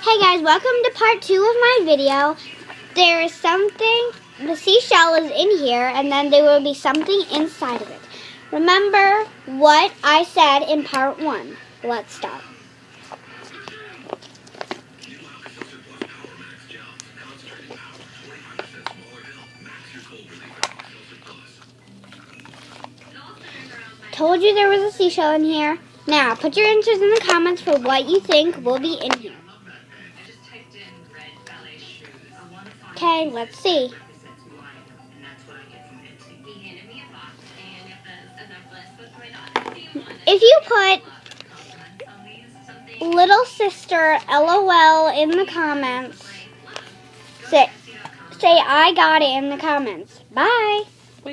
Hey guys, welcome to part 2 of my video. There is something, the seashell is in here, and then there will be something inside of it. Remember what I said in part 1. Let's start. Told you there was a seashell in here. Now, put your answers in the comments for what you think will be in here. Okay, let's see. If you put little sister LOL in the comments, say I got it in the comments. Bye.